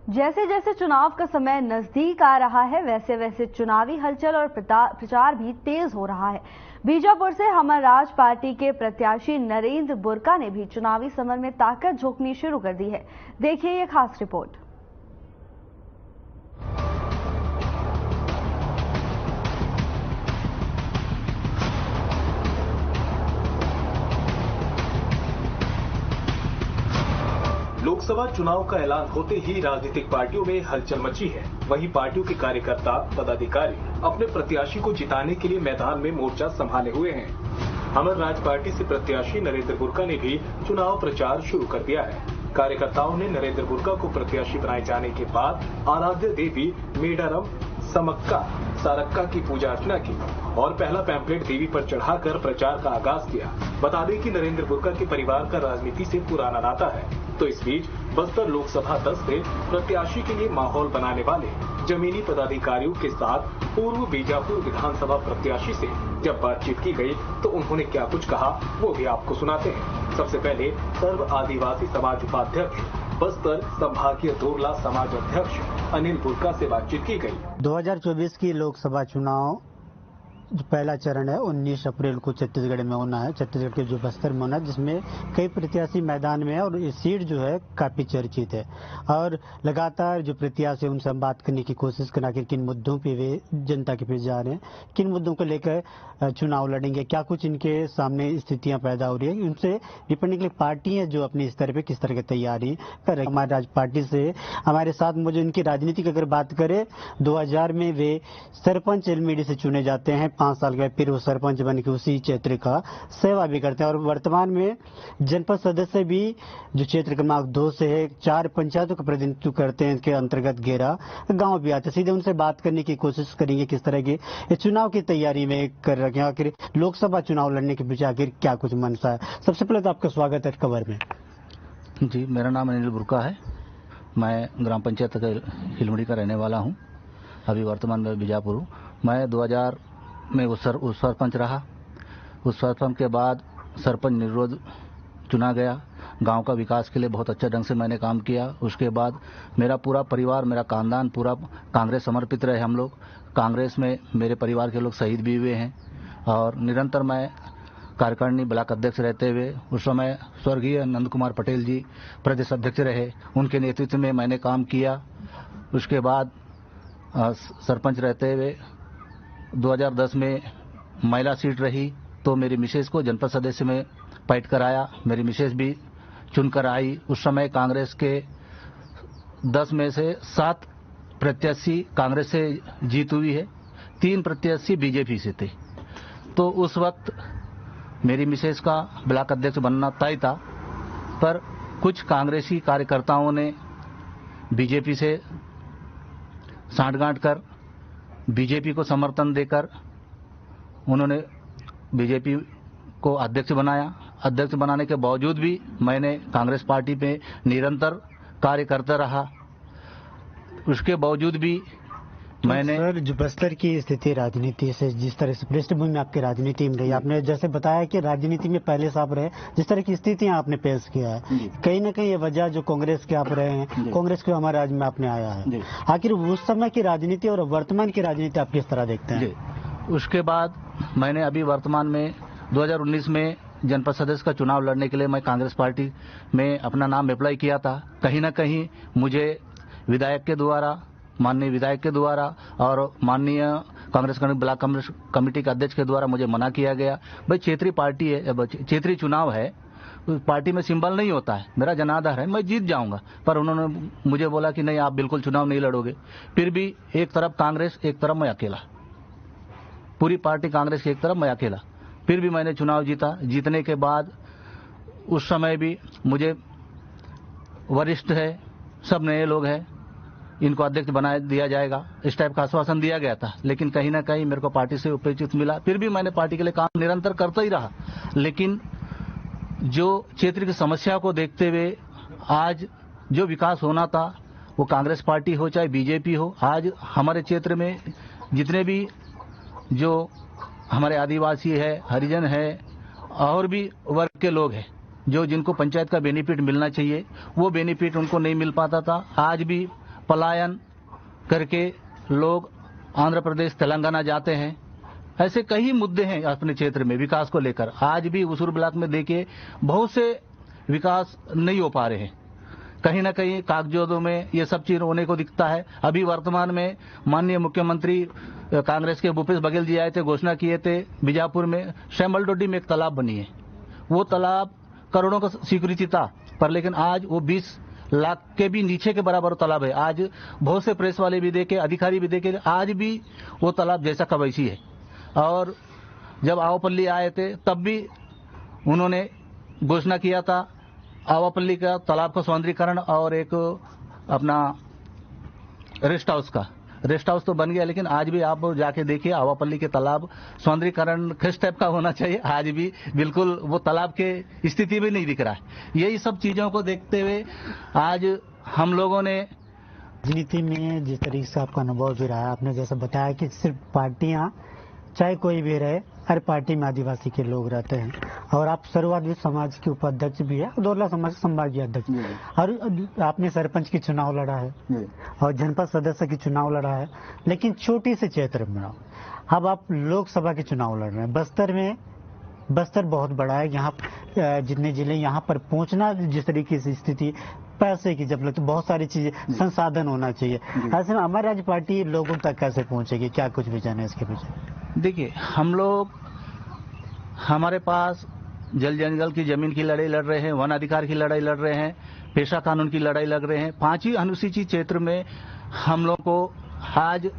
जैसे जैसे चुनाव का समय नजदीक आ रहा है, वैसे वैसे चुनावी हलचल और प्रचार भी तेज हो रहा है। बीजापुर से हमर राज पार्टी के प्रत्याशी नरेंद्र बुर्का ने भी चुनावी समर में ताकत झोंकनी शुरू कर दी है। देखिए ये खास रिपोर्ट। लोकसभा चुनाव का ऐलान होते ही राजनीतिक पार्टियों में हलचल मची है। वहीं पार्टियों के कार्यकर्ता पदाधिकारी अपने प्रत्याशी को जिताने के लिए मैदान में मोर्चा संभाले हुए हैं। हमर राज पार्टी से प्रत्याशी नरेंद्र बुर्का ने भी चुनाव प्रचार शुरू कर दिया है। कार्यकर्ताओं ने नरेंद्र बुर्का को प्रत्याशी बनाए जाने के बाद आराध्य देवी मेडारम समक्का सारक्का की पूजा अर्चना की और पहला पैम्पलेट देवी पर चढ़ाकर प्रचार का आगाज किया। बता दें कि नरेंद्र बुर्का के परिवार का राजनीति से पुराना नाता है। तो इस बीच बस्तर लोकसभा 10 से प्रत्याशी के लिए माहौल बनाने वाले जमीनी पदाधिकारियों के साथ पूर्व बीजापुर विधानसभा प्रत्याशी से जब बातचीत की गई तो उन्होंने क्या कुछ कहा वो भी आपको सुनाते हैं। सबसे पहले सर्व आदिवासी समाज उपाध्यक्ष बस्तर संभागीय दोरला समाज अध्यक्ष अनिल बुर्का से बातचीत की गई। 2024 की लोकसभा चुनाव जो पहला चरण है 19 अप्रैल को छत्तीसगढ़ में होना है। छत्तीसगढ़ के जो बस्तर में होना है, जिसमें कई प्रत्याशी मैदान में है और ये सीट जो है काफी चर्चित है और लगातार जो प्रत्याशी उनसे हम बात करने की कोशिश करना कि किन मुद्दों पे वे जनता के बीच जा रहे हैं, किन मुद्दों को लेकर चुनाव लड़ेंगे, क्या कुछ इनके सामने स्थितियां पैदा हो रही है, उनसे निपटने के लिए पार्टी है जो अपने स्तर पे किस तरह की तैयारी कर रही है। हमारी राज पार्टी से हमारे साथ मुझे इनकी राजनीति की अगर बात करें 2000 में वे सरपंच एलमीडी से चुने जाते हैं। 5 साल के फिर वो सरपंच बन के उसी क्षेत्र का सेवा भी करते हैं और वर्तमान में जनपद सदस्य भी जो क्षेत्र क्रमांक 2 से है 4 पंचायतों का प्रतिनिधित्व करते हैं। इनके अंतर्गत 11 गांव भी आते हैं। सीधे उनसे बात करने की कोशिश करेंगे किस तरह की चुनाव की तैयारी में कर रखे हैं, आखिर लोकसभा चुनाव लड़ने के पीछे आखिर क्या कुछ मनसा है। सबसे पहले तो आपका स्वागत है खबर में। जी, मेरा नाम अनिल बुर्का है। मैं ग्राम पंचायत हिलमड़ी का रहने वाला हूँ। अभी वर्तमान में बीजापुर हूँ। मैं 2000 में उस सरपंच रहा। उस सरपंच के बाद सरपंच निर्विरोध चुना गया। गांव का विकास के लिए बहुत अच्छे ढंग से मैंने काम किया। उसके बाद मेरा पूरा परिवार, मेरा खानदान पूरा कांग्रेस समर्पित रहे। हम लोग कांग्रेस में मेरे परिवार के लोग शहीद भी हुए हैं और निरंतर मैं कार्यकारिणी ब्लॉक अध्यक्ष रहते हुए उस समय स्वर्गीय नंद कुमार पटेल जी प्रदेश अध्यक्ष रहे। उनके नेतृत्व में मैंने काम किया। उसके बाद सरपंच रहते हुए 2010 में महिला सीट रही तो मेरी मिसेज को जनपद सदस्य में पैठ कराया। मेरी मिसेज भी चुनकर आई। उस समय कांग्रेस के 10 में से 7 प्रत्याशी कांग्रेस से जीत हुई है, 3 प्रत्याशी बीजेपी से थे। तो उस वक्त मेरी मिसेज का ब्लॉक अध्यक्ष बनना तय था, पर कुछ कांग्रेसी कार्यकर्ताओं ने बीजेपी से सांठगांठ कर बीजेपी को समर्थन देकर उन्होंने बीजेपी को अध्यक्ष बनाया। अध्यक्ष बनाने के बावजूद भी मैंने कांग्रेस पार्टी में निरंतर कार्य करता रहा। उसके बावजूद भी मैंने सर, जो बस्तर की स्थिति राजनीति से जिस तरह से पृष्ठभूमि में आपकी राजनीति में रही, आपने जैसे बताया कि राजनीति में पहले से आप रहे, जिस तरह की स्थितियां आपने पेश किया है, कहीं ना कहीं ये वजह जो कांग्रेस के आप रहे हैं, कांग्रेस के हमारे राज्य में आपने आया है। आखिर उस समय की राजनीति और वर्तमान की राजनीति आप किस तरह देखते हैं? उसके बाद मैंने अभी वर्तमान में 2019 में जनपद सदस्य का चुनाव लड़ने के लिए मैं कांग्रेस पार्टी में अपना नाम अप्लाई किया था। कहीं ना कहीं मुझे विधायक के द्वारा, माननीय विधायक के द्वारा और माननीय कांग्रेस ब्लॉक कांग्रेस कमेटी के अध्यक्ष के द्वारा मुझे मना किया गया। भाई क्षेत्रीय पार्टी है, क्षेत्रीय चुनाव है, पार्टी में सिंबल नहीं होता है, मेरा जनाधार है, मैं जीत जाऊंगा। पर उन्होंने मुझे बोला कि नहीं, आप बिल्कुल चुनाव नहीं लड़ोगे। फिर भी एक तरफ कांग्रेस, एक तरफ मैं अकेला, पूरी पार्टी कांग्रेस की एक तरफ मैं अकेला। फिर भी मैंने चुनाव जीता। जीतने के बाद उस समय भी मुझे वरिष्ठ है, सब नए लोग हैं, इनको अध्यक्ष बना दिया जाएगा, इस टाइप का आश्वासन दिया गया था। लेकिन कहीं ना कहीं मेरे को पार्टी से उपेक्षित मिला। फिर भी मैंने पार्टी के लिए काम निरंतर करता ही रहा। लेकिन जो क्षेत्र की समस्या को देखते हुए आज जो विकास होना था, वो कांग्रेस पार्टी हो चाहे बीजेपी हो, आज हमारे क्षेत्र में जितने भी जो हमारे आदिवासी है, हरिजन है और भी वर्ग के लोग हैं, जो जिनको पंचायत का बेनिफिट मिलना चाहिए, वो बेनिफिट उनको नहीं मिल पाता था। आज भी पलायन करके लोग आंध्र प्रदेश तेलंगाना जाते हैं। ऐसे कई मुद्दे हैं अपने क्षेत्र में विकास को लेकर। आज भी उसूर ब्लॉक में देखिए बहुत से विकास नहीं हो पा रहे हैं। कहीं ना कहीं कागजों में ये सब चीज होने को दिखता है। अभी वर्तमान में माननीय मुख्यमंत्री कांग्रेस के भूपेश बघेल जी आए थे, घोषणा किए थे बीजापुर में श्यामलडोडी में एक तालाब बनी है। वो तालाब करोड़ों का स्वीकृति था, पर लेकिन आज वो 20 लाख के भी नीचे के बराबर तालाब है। आज बहुत से प्रेस वाले भी देखे, अधिकारी भी देखे, आज भी वो तालाब जैसा का वैसी है। और जब आवापल्ली आए थे तब भी उन्होंने घोषणा किया था आवापल्ली का तालाब का सौंदर्यीकरण और एक अपना रेस्ट हाउस तो बन गया, लेकिन आज भी आप जाके देखिए आवापल्ली के तालाब सौंदर्यीकरण किस टाइप का होना चाहिए, आज भी बिल्कुल वो तालाब के स्थिति में नहीं दिख रहा है। यही सब चीजों को देखते हुए आज हम लोगों ने राजनीति में जिस तरीके से आपका अनुभव भी रहा है, आपने जैसा बताया कि सिर्फ पार्टियां चाहे कोई भी रहे, हर पार्टी में आदिवासी के लोग रहते हैं और आप सर्ववादी समाज के उपाध्यक्ष भी है, दोरला समाज के संभागीय अध्यक्ष, और आपने सरपंच की चुनाव लड़ा है और जनपद सदस्य की चुनाव लड़ा है, लेकिन छोटी से क्षेत्र में। अब आप लोकसभा के चुनाव लड़ रहे हैं। बस्तर बहुत बड़ा है, यहाँ जितने जिले यहाँ पर पहुंचना जिस तरीके से स्थिति पैसे की जब लगती बहुत सारी चीजें संसाधन होना चाहिए, ऐसे में हमारी राज्य पार्टी लोगों तक कैसे पहुंचेगी, क्या कुछ विजन है इसके पीछे? देखिए हम लोग हमारे पास जल जंगल की जमीन की लड़ाई लड़ रहे हैं, वन अधिकार की लड़ाई लड़ रहे हैं, पेशा कानून की लड़ाई लड़ रहे हैं। 5 ही अनुसूचित क्षेत्र में हम लोग को आज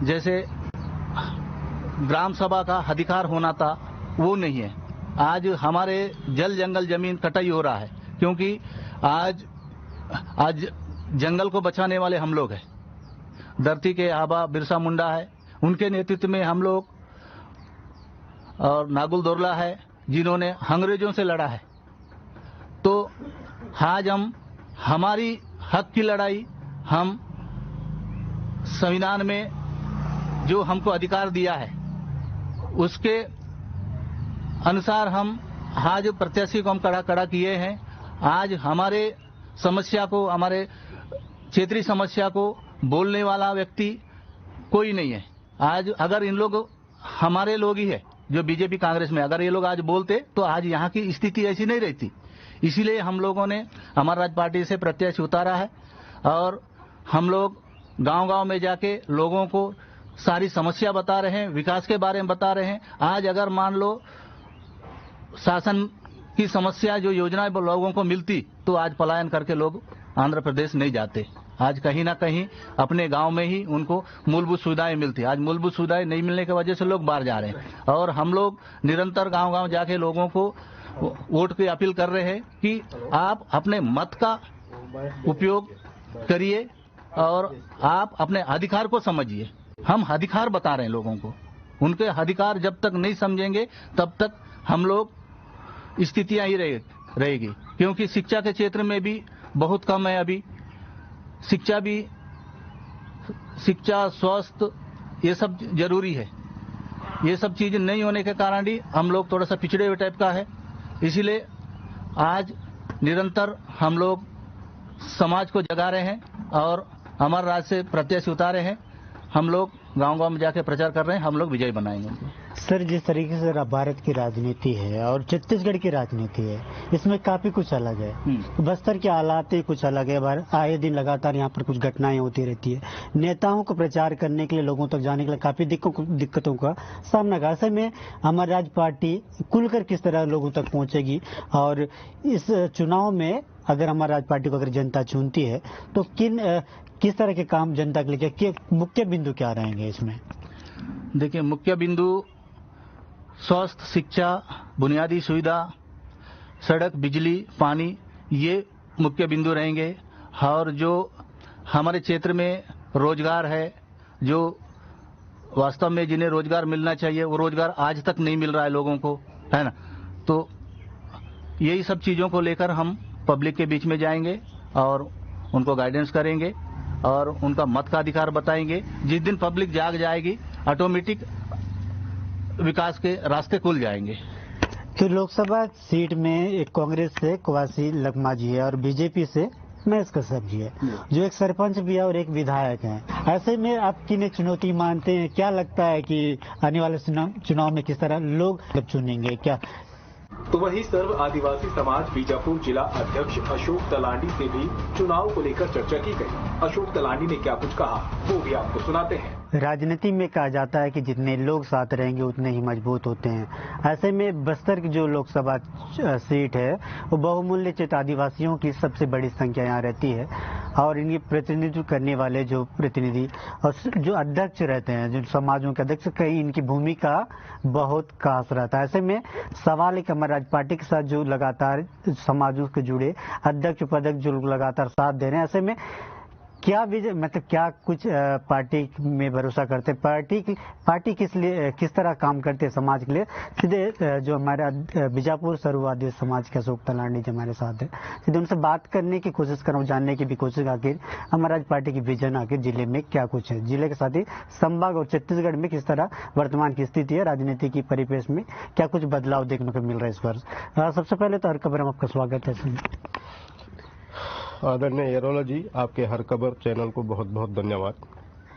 जैसे ग्राम सभा का अधिकार होना था वो नहीं है। आज हमारे जल जंगल जमीन कटाई हो रहा है क्योंकि आज जंगल को बचाने वाले हम लोग हैं। धरती के आबा बिरसा मुंडा है, उनके नेतृत्व में हम लोग, और नागुल दोरला है जिन्होंने अंग्रेजों से लड़ा है। तो आज हम हमारी हक की लड़ाई हम संविधान में जो हमको अधिकार दिया है उसके अनुसार हम आज प्रत्याशी को हम कड़ा किए हैं। आज हमारे समस्या को, हमारे क्षेत्रीय समस्या को बोलने वाला व्यक्ति कोई नहीं है। आज अगर इन लोग हमारे लोग ही है जो बीजेपी कांग्रेस में, अगर ये लोग आज बोलते तो आज यहाँ की स्थिति ऐसी नहीं रहती। इसीलिए हम लोगों ने हमारा राज्य पार्टी से प्रत्याशी उतारा है और हम लोग गांव-गांव में जाके लोगों को सारी समस्या बता रहे हैं, विकास के बारे में बता रहे हैं। आज अगर मान लो शासन की समस्या जो योजनाएं लोगों को मिलती तो आज पलायन करके लोग आंध्र प्रदेश नहीं जाते। आज कहीं ना कहीं अपने गांव में ही उनको मूलभूत सुविधाएं मिलती। आज मूलभूत सुविधाएं नहीं मिलने की वजह से लोग बाहर जा रहे हैं और हम लोग निरंतर गांव-गांव जाके लोगों को वोट की अपील कर रहे हैं कि आप अपने मत का उपयोग करिए और आप अपने अधिकार को समझिए। हम अधिकार बता रहे हैं लोगों को, उनके अधिकार जब तक नहीं समझेंगे तब तक हम लोग स्थितियां ही रहेगी। क्योंकि शिक्षा के क्षेत्र में भी बहुत कम है। अभी शिक्षा स्वास्थ्य ये सब जरूरी है। ये सब चीज नहीं होने के कारण ही हम लोग थोड़ा सा पिछड़े हुए टाइप का है। इसीलिए आज निरंतर हम लोग समाज को जगा रहे हैं और हमारे राज्य से प्रत्याशी उतारे हैं। हम लोग गांव-गांव में जाके प्रचार कर रहे हैं, हम लोग विजय बनाएंगे। सर, जिस तरीके से भारत की राजनीति है और छत्तीसगढ़ की राजनीति है, इसमें काफी कुछ अलग है। बस्तर के हालात ही कुछ अलग है। आए दिन लगातार यहाँ पर कुछ घटनाएं होती रहती है। नेताओं को प्रचार करने के लिए, लोगों तक जाने के लिए काफी दिक्कतों का सामना कर। ऐसे में हमारी राज्य पार्टी खुलकर किस तरह लोगों तक पहुंचेगी और इस चुनाव में अगर हमारी राज्य पार्टी को अगर जनता चुनती है तो किस तरह के काम जनता के लिए, मुख्य बिंदु क्या रहेंगे इसमें? देखिए, मुख्य बिंदु स्वास्थ्य, शिक्षा, बुनियादी सुविधा, सड़क, बिजली, पानी, ये मुख्य बिंदु रहेंगे। और जो हमारे क्षेत्र में रोजगार है, जो वास्तव में जिन्हें रोजगार मिलना चाहिए वो रोजगार आज तक नहीं मिल रहा है लोगों को, है ना। तो यही सब चीजों को लेकर हम पब्लिक के बीच में जाएंगे और उनको गाइडेंस करेंगे और उनका मत का अधिकार बताएंगे। जिस दिन पब्लिक जाग जाएगी ऑटोमेटिक विकास के रास्ते खुल जाएंगे। तो लोकसभा सीट में एक कांग्रेस से कवासी लखमा जी है और बीजेपी से मैं कश्यप जी है, जो एक सरपंच भी है और एक विधायक है। ऐसे में आप किन्हें चुनौती मानते हैं? क्या लगता है कि आने वाले चुनाव में किस तरह लोग चुनेंगे क्या? तो वहीं सर्व आदिवासी समाज बीजापुर जिला अध्यक्ष अशोक तलांडी से भी चुनाव को लेकर चर्चा की गई। अशोक तलांडी ने क्या कुछ कहा वो भी आपको सुनाते हैं। राजनीति में कहा जाता है कि जितने लोग साथ रहेंगे उतने ही मजबूत होते हैं। ऐसे में बस्तर की जो लोकसभा सीट है वो बहुमूल्य चित आदिवासियों की सबसे बड़ी संख्या यहाँ रहती है और इनकी प्रतिनिधित्व करने वाले जो प्रतिनिधि और जो अध्यक्ष रहते हैं, जो समाजों के अध्यक्ष, कहीं इनकी भूमिका बहुत खास रहता है। ऐसे में सवाल एक हमारे राज्य पार्टी के साथ जो लगातार समाजों से जुड़े अध्यक्ष उपाध्यक्ष जो लगातार साथ दे रहे हैं, ऐसे में क्या विजय मतलब क्या कुछ पार्टी में भरोसा करते हैं? पार्टी किस तरह काम करते हैं समाज के लिए? सीधे जो हमारे बीजापुर सर्ववादी समाज के अशोक तलांडी जो हमारे साथ है, सीधे उनसे बात करने की कोशिश कर रहा हूँ, जानने की भी कोशिश, आखिर हमारा पार्टी की विजन आखिर जिले में क्या कुछ है, जिले के साथ ही संभाग और छत्तीसगढ़ में किस तरह वर्तमान की स्थिति है, राजनीति की परिवेश में क्या कुछ बदलाव देखने को मिल रहा है इस वर्ष। सबसे पहले तो हर खबर में आपका स्वागत है। आदरणीय येरोला जी, आपके हर खबर चैनल को बहुत बहुत धन्यवाद।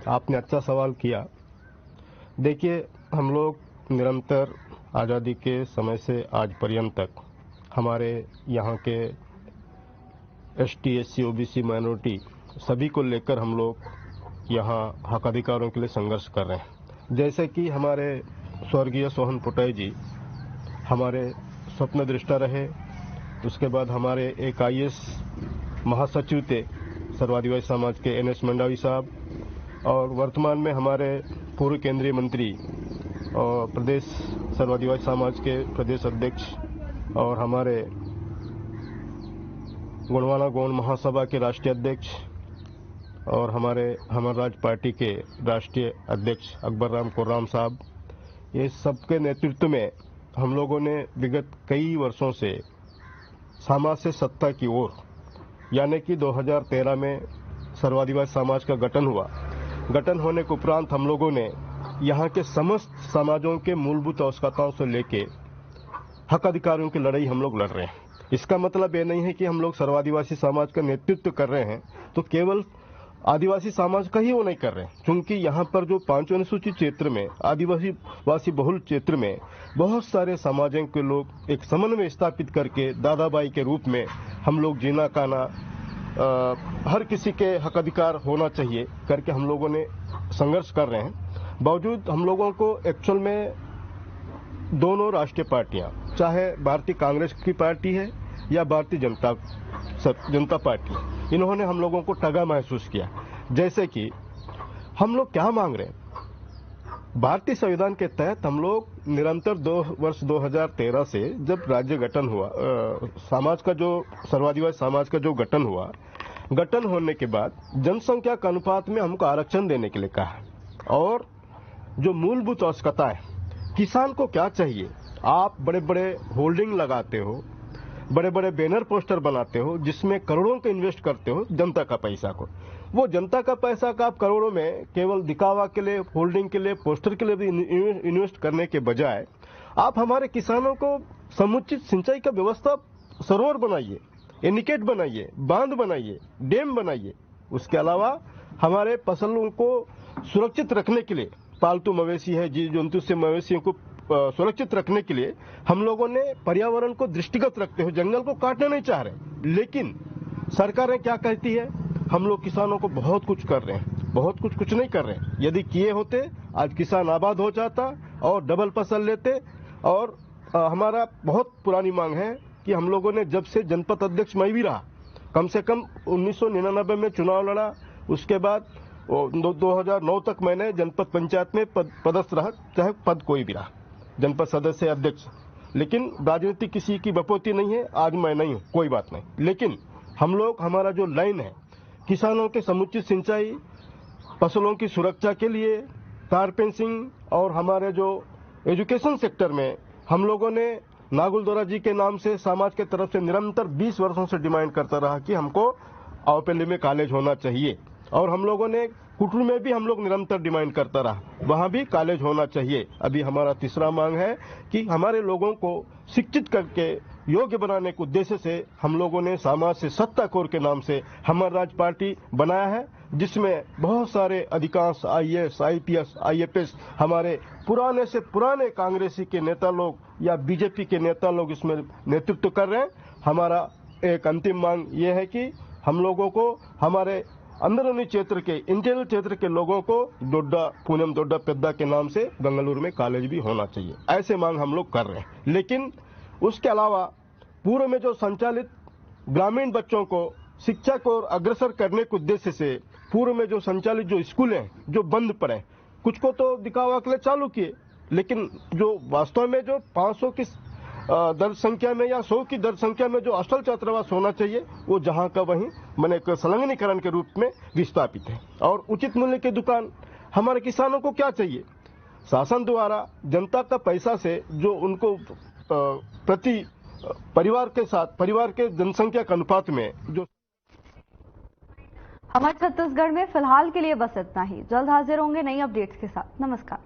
आपने अच्छा सवाल किया। देखिए, हम लोग निरंतर आज़ादी के समय से आज पर्यंत तक हमारे यहाँ के एसटी, एससी, ओबीसी, माइनॉरिटी सभी को लेकर हम लोग यहाँ हक अधिकारों के लिए संघर्ष कर रहे हैं। जैसे कि हमारे स्वर्गीय सोहन पुटाई जी हमारे स्वप्न दृष्टा रहे, उसके बाद हमारे एक IAS महासचिव थे सर्व आदिवासी समाज के NS मंडावी साहब, और वर्तमान में हमारे पूर्व केंद्रीय मंत्री और प्रदेश सर्व आदिवासी समाज के प्रदेश अध्यक्ष और हमारे गोंडवाना गोंड महासभा के राष्ट्रीय अध्यक्ष और हमारे राज पार्टी के राष्ट्रीय अध्यक्ष अकबर राम कोर्राम साहब, ये सबके नेतृत्व में हम लोगों ने विगत कई वर्षों से समाज से सत्ता की ओर, यानी कि 2013 में सर्व आदिवासी समाज का गठन हुआ। गठन होने के उपरांत हम लोगों ने यहाँ के समस्त समाजों के मूलभूत आवश्यकताओं से लेके हक अधिकारियों की लड़ाई हम लोग लड़ रहे हैं। इसका मतलब ये नहीं है कि हम लोग सर्व आदिवासी समाज का नेतृत्व कर रहे हैं तो केवल आदिवासी समाज का ही वो नहीं कर रहे हैं, क्योंकि यहाँ पर जो 5 अनुसूचित क्षेत्र में आदिवासी बहुल क्षेत्र में बहुत सारे समाजों के लोग एक समन्वय स्थापित करके दादाबाई के रूप में हम लोग जीना खाना हर किसी के हक अधिकार होना चाहिए करके हम लोगों ने संघर्ष कर रहे हैं। बावजूद हम लोगों को एक्चुअल में दोनों राष्ट्रीय पार्टियां, चाहे भारतीय कांग्रेस की पार्टी है या भारतीय जनता पार्टी, इन्होंने हम लोगों को ठगा महसूस किया। जैसे कि हम लोग क्या मांग रहे हैं, भारतीय संविधान के तहत हम लोग निरंतर वर्ष 2013 से जब राज्य गठन हुआ, समाज का जो सर्वादिवासी समाज का जो गठन हुआ, गठन होने के बाद जनसंख्या के अनुपात में हमको आरक्षण देने के लिए कहा। और जो मूलभूत आवश्यकता है, किसान को क्या चाहिए, आप बड़े बड़े होल्डिंग लगाते हो, बड़े बड़े बैनर पोस्टर बनाते हो जिसमें करोड़ों का इन्वेस्ट करते हो जनता का पैसा को, वो जनता का पैसा का आप करोड़ों में केवल दिखावा के लिए, होल्डिंग के लिए, पोस्टर के लिए भी इन्वेस्ट करने के बजाय आप हमारे किसानों को समुचित सिंचाई का व्यवस्था, सरोवर बनाइए, एनिकेट बनाइए, बांध बनाइए, डैम बनाइए। उसके अलावा हमारे फसलों को सुरक्षित रखने के लिए, पालतू मवेशी है, जीव जंतु से मवेशियों को सुरक्षित रखने के लिए हम लोगों ने पर्यावरण को दृष्टिगत रखते हुए जंगल को काटना नहीं चाह रहे। लेकिन सरकारें क्या कहती है, हम लोग किसानों को बहुत कुछ कर रहे हैं, बहुत कुछ नहीं कर रहे हैं। यदि किए होते आज किसान आबाद हो जाता और डबल फसल लेते। और हमारा बहुत पुरानी मांग है कि हम लोगों ने जब से जनपद अध्यक्ष मैं भी रहा, कम से कम 1999 में चुनाव लड़ा, उसके बाद 2009 तक मैंने जनपद पंचायत में पदस्थ रहा, चाहे पद कोई भी रहा, जनपद सदस्य अध्यक्ष। लेकिन राजनीति किसी की बपोती नहीं है, आज मैं नहीं हूं, कोई बात नहीं। लेकिन हम लोग, हमारा जो लाइन है, किसानों के समुचित सिंचाई, फसलों की सुरक्षा के लिए कारपेंसिंग और हमारे जो एजुकेशन सेक्टर में हम लोगों ने नागुलदोरा जी के नाम से समाज के तरफ से निरंतर 20 वर्षों से डिमांड करता रहा कि हमको आवपेली में कॉलेज होना चाहिए। और हम लोगों ने कुटरू में भी हम लोग निरंतर डिमांड करता रहा, वहां भी कॉलेज होना चाहिए। अभी हमारा तीसरा मांग है कि हमारे लोगों को शिक्षित करके योग्य बनाने के उद्देश्य से हम लोगों ने समाज से सत्ता कोर के नाम से हमारा राज पार्टी बनाया है, जिसमें बहुत सारे अधिकांश आईएएस, आईपीएस, आईएफएस हमारे पुराने से पुराने कांग्रेसी के नेता लोग या बीजेपी के नेता लोग इसमें नेतृत्व कर रहे हैं। हमारा एक अंतिम मांग ये है कि हम लोगों को हमारे अंदरूनी क्षेत्र के इंटीरियर क्षेत्र के लोगों को डोडा, पूनम डोडा पेद्दा के नाम से बेंगलुरु में कॉलेज भी होना चाहिए, ऐसे मांग हम लोग कर रहे हैं। लेकिन उसके अलावा पूर्व में जो संचालित ग्रामीण बच्चों को शिक्षा को अग्रसर करने के उद्देश्य से पूर्व में जो संचालित जो स्कूल हैं जो बंद पड़े, कुछ को तो दिखावा के लिए चालू किए, लेकिन जो वास्तव में जो 500 की दर संख्या में या 100 की दर संख्या में जो अस्थल छात्रावास होना चाहिए वो जहां का वहीं मैंने एक संलग्नीकरण के रूप में विस्थापित है। और उचित मूल्य की दुकान हमारे किसानों को क्या चाहिए? शासन द्वारा जनता का पैसा से जो उनको प्रति परिवार के साथ परिवार के जनसंख्या के अनुपात में जो हमारे छत्तीसगढ़ में फिलहाल के लिए बस इतना ही। जल्द हाजिर होंगे नई अपडेट्स के साथ। नमस्कार।